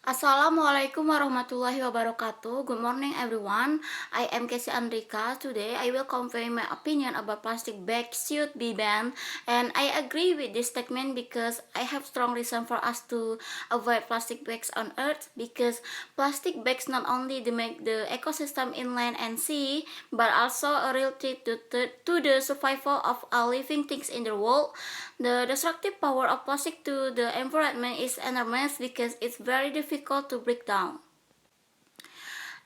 Assalamualaikum warahmatullahi wabarakatuh. Good morning, everyone. I am Casey Andrika. Today, I will convey my opinion about plastic bags should be banned, and I agree with this statement because I have strong reason for us to avoid plastic bags on Earth. Because plastic bags not only make the ecosystem inland and sea, but also a real threat to the survival of all living things in the world. The destructive power of plastic to the environment is enormous because it's very difficult to break down.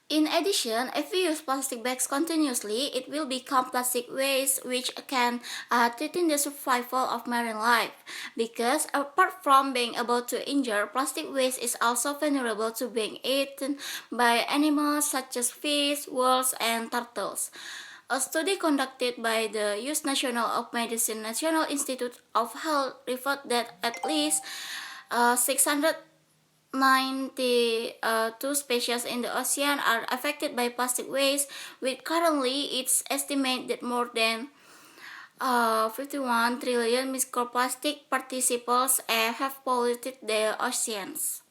In addition, if we use plastic bags continuously, it will become plastic waste, which can threaten the survival of marine life. Because apart from being able to injure, plastic waste is also vulnerable to being eaten by animals such as fish, whales, and turtles. A study conducted by the U.S. National of Medicine National Institute of Health revealed that at least 692 species in the ocean are affected by plastic waste, with currently it's estimated that more than 51 trillion microplastic particles have polluted the oceans.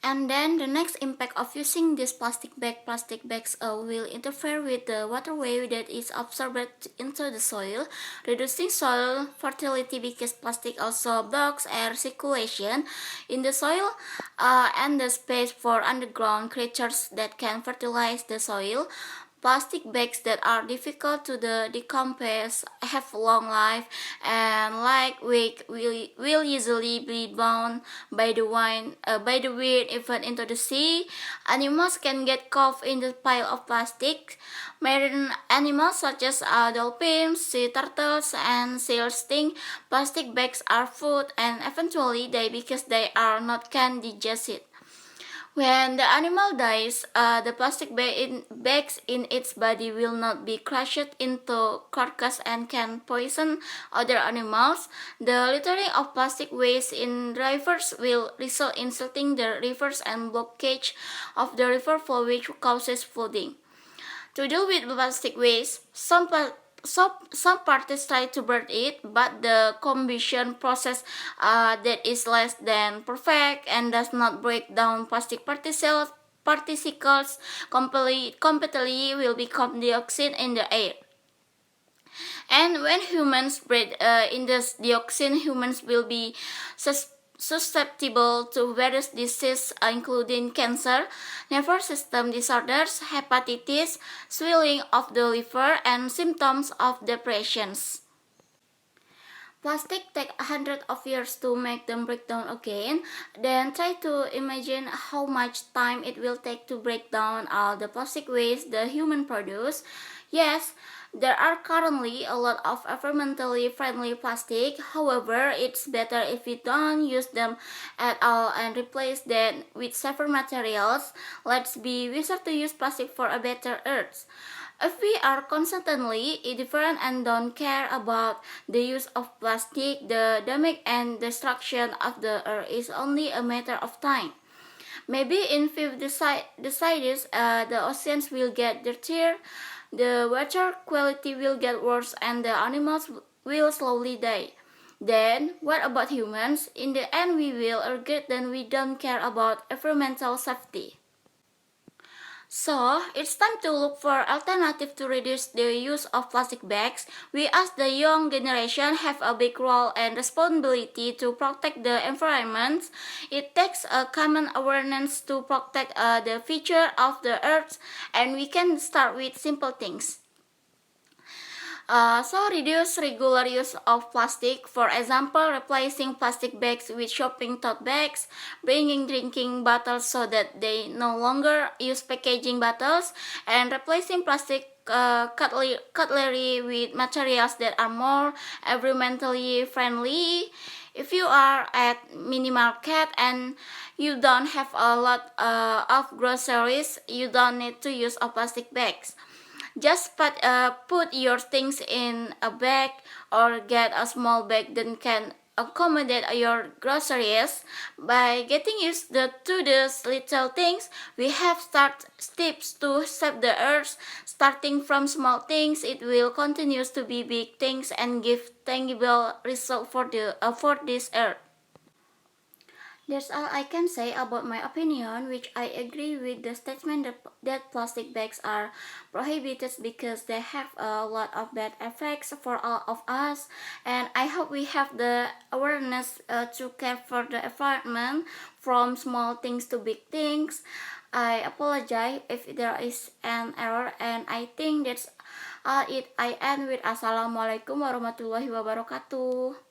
And then the next impact of using this plastic bags will interfere with the waterway that is absorbed into the soil, reducing soil fertility because plastic also blocks air circulation in the soil and the space for underground creatures that can fertilize the soil. Plastic bags that are difficult to decompose have long life and lightweight will usually be blown by the wind even into the sea. Animals can get caught in the pile of plastic. Marine animals such as dolphins, sea turtles, and seals think plastic bags are food and eventually die because they are not can digest it. When the animal dies, the bags in its body will not be crushed into carcass and can poison other animals. The littering of plastic waste in rivers will result in silting the rivers and blockage of the river flow, which causes flooding. To deal with plastic waste, some parties try to burn it, but the combustion process that is less than perfect and does not break down plastic particles completely will become dioxin in the air. And when humans breathe in this dioxin, humans will be susceptible to various diseases, including cancer, nervous system disorders, hepatitis, swelling of the liver, and symptoms of depressions. Plastic take hundreds of years to make them break down again. Then try to imagine how much time it will take to break down all the plastic waste the human produce. Yes, there are currently a lot of environmentally friendly plastic. However, it's better if we don't use them at all and replace them with safer materials. Let's be wiser to use plastic for a better earth. If we are constantly indifferent and don't care about the use of plastic, the damage and destruction of the earth is only a matter of time. Maybe in few decades, the oceans will get dirtier, the water quality will get worse, and the animals will slowly die. Then, what about humans? In the end, we will regret that we don't care about environmental safety. So, it's time to look for alternatives to reduce the use of plastic bags. We as the young generation have a big role and responsibility to protect the environment. It takes a common awareness to protect the future of the earth, and we can start with simple things. So reduce regular use of plastic. For example, replacing plastic bags with shopping tote bags, bringing drinking bottles so that they no longer use packaging bottles, and replacing plastic cutlery with materials that are more environmentally friendly. If you are at mini market and you don't have a lot of groceries, you don't need to use a plastic bags. Just put your things in a bag or get a small bag that can accommodate your groceries. By getting used to these little things, we have start steps to save the earth. Starting from small things, it will continue to be big things and give tangible result for this earth. That's all I can say about my opinion, which I agree with the statement that plastic bags are prohibited because they have a lot of bad effects for all of us. And I hope we have the awareness to care for the environment from small things to big things. I apologize if there is an error, and I think that's all it. I end with Assalamualaikum warahmatullahi wabarakatuh.